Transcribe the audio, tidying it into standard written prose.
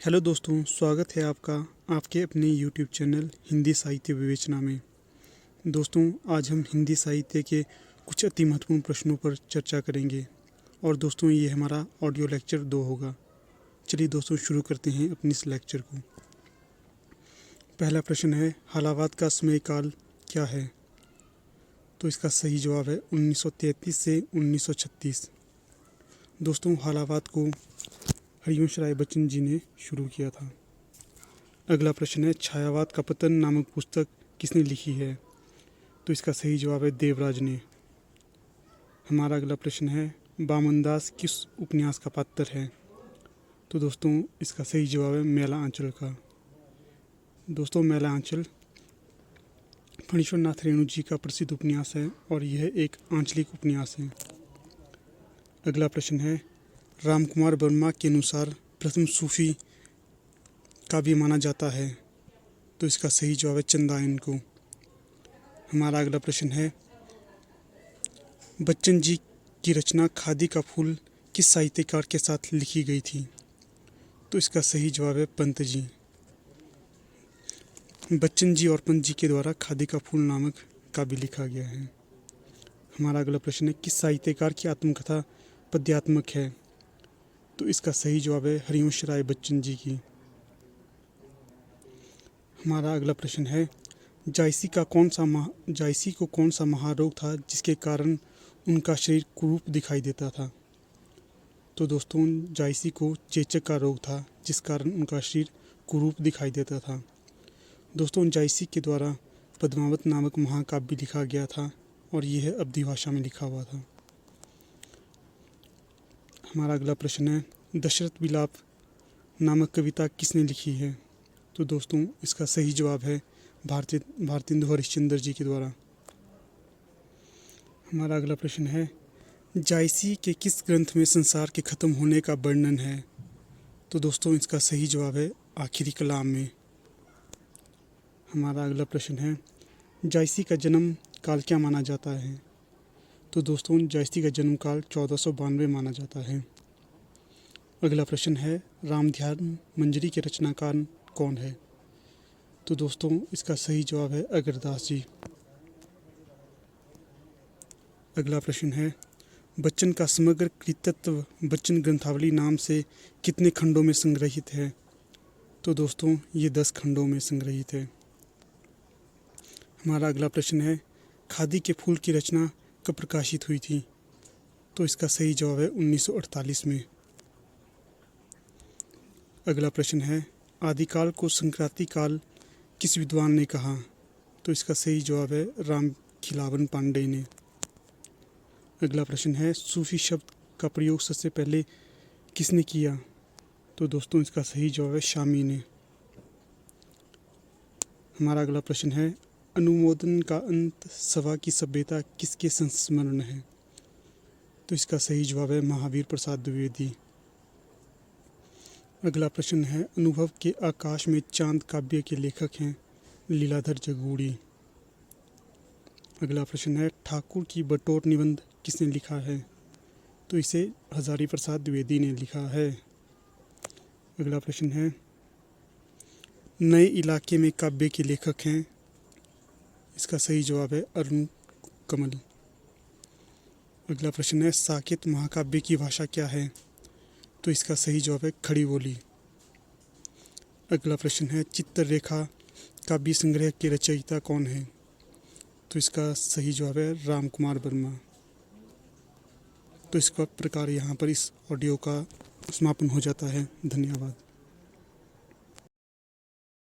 Hello दोस्तों, स्वागत है आपका आपके अपने यूट्यूब चैनल हिंदी साहित्य विवेचना में। दोस्तों, आज हम हिंदी साहित्य के कुछ अति महत्वपूर्ण प्रश्नों पर चर्चा करेंगे और दोस्तों ये हमारा ऑडियो लेक्चर 2 होगा। चलिए दोस्तों शुरू करते हैं अपनी इस लेक्चर को। पहला प्रश्न है, हालावाद का समय काल क्या है? तो इसका सही जवाब है 1933 से 1936। दोस्तों, हालावाद को हरिवंश राय बच्चन जी ने शुरू किया था। अगला प्रश्न है, छायावाद का पतन नामक पुस्तक किसने लिखी है? तो इसका सही जवाब है देवराज ने। हमारा अगला प्रश्न है, बामनदास किस उपन्यास का पात्र है? तो दोस्तों इसका सही जवाब है मैला आंचल का। दोस्तों, मैला आंचल फणीश्वर नाथ रेणु जी का प्रसिद्ध उपन्यास है और यह एक आंचलिक उपन्यास है। अगला प्रश्न है, रामकुमार वर्मा के अनुसार प्रथम सूफी काव्य माना जाता है। तो इसका सही जवाब है चंदायन को। हमारा अगला प्रश्न है, बच्चन जी की रचना खादी का फूल किस साहित्यकार के साथ लिखी गई थी? तो इसका सही जवाब है पंत जी। बच्चन जी और पंत जी के द्वारा खादी का फूल नामक काव्य लिखा गया है। हमारा अगला प्रश्न है, किस साहित्यकार की आत्मकथा पद्यात्मक है? तो इसका सही जवाब है हरिवंश राय बच्चन जी की। हमारा अगला प्रश्न है, जायसी को कौन सा महारोग था जिसके कारण उनका शरीर कुरूप दिखाई देता था? तो दोस्तों, जायसी को चेचक का रोग था जिस कारण उनका शरीर कुरूप दिखाई देता था। दोस्तों, जायसी के द्वारा पद्मावत नामक महाकाव्य लिखा गया था और यह अवधी भाषा में लिखा हुआ था। हमारा अगला प्रश्न है, दशरथ विलाप नामक कविता किसने लिखी है? तो दोस्तों इसका सही जवाब है भारतेंदु हरिश्चंद्र जी के द्वारा। हमारा अगला प्रश्न है, जायसी के किस ग्रंथ में संसार के खत्म होने का वर्णन है? तो दोस्तों इसका सही जवाब है आखिरी कलाम में। हमारा अगला प्रश्न है, जायसी का जन्म काल क्या माना जाता है? तो दोस्तों जायसी का जन्म काल 1492 माना जाता है। अगला प्रश्न है, रामध्यान मंजरी के रचनाकार कौन है? तो दोस्तों इसका सही जवाब है अगरदास जी। अगला प्रश्न है, बच्चन का समग्र कृतित्व बच्चन ग्रंथावली नाम से कितने खंडों में संग्रहित है? तो दोस्तों ये 10 खंडों में संग्रहित है। हमारा अगला प्रश्न है, खादी के फूल की रचना कब प्रकाशित हुई थी? तो इसका सही जवाब है 1948 में। अगला प्रश्न है, आदिकाल को संक्रांति काल किस विद्वान ने कहा? तो इसका सही जवाब है राम खिलावन पांडे ने। अगला प्रश्न है, सूफी शब्द का प्रयोग सबसे पहले किसने किया? तो दोस्तों इसका सही जवाब है शामी ने। हमारा अगला प्रश्न है, अनुमोदन का अंत सभा की सभ्यता किसके संस्मरण है? तो इसका सही जवाब है महावीर प्रसाद द्विवेदी। अगला प्रश्न है, अनुभव के आकाश में चांद काव्य के लेखक हैं लीलाधर जगूड़ी। अगला प्रश्न है, ठाकुर की बटोर निबंध किसने लिखा है? तो इसे हजारी प्रसाद द्विवेदी ने लिखा है। अगला प्रश्न है, नए इलाके में काव्य के लेखक हैं। इसका सही जवाब है अरुण कमल। अगला प्रश्न है, साकेत महाकाव्य की भाषा क्या है? तो इसका सही जवाब है खड़ी बोली। अगला प्रश्न है, चित्ररेखा काव्य संग्रह के रचयिता कौन है? तो इसका सही जवाब है रामकुमार वर्मा। तो इस प्रकार यहाँ पर इस ऑडियो का समापन हो जाता है। धन्यवाद।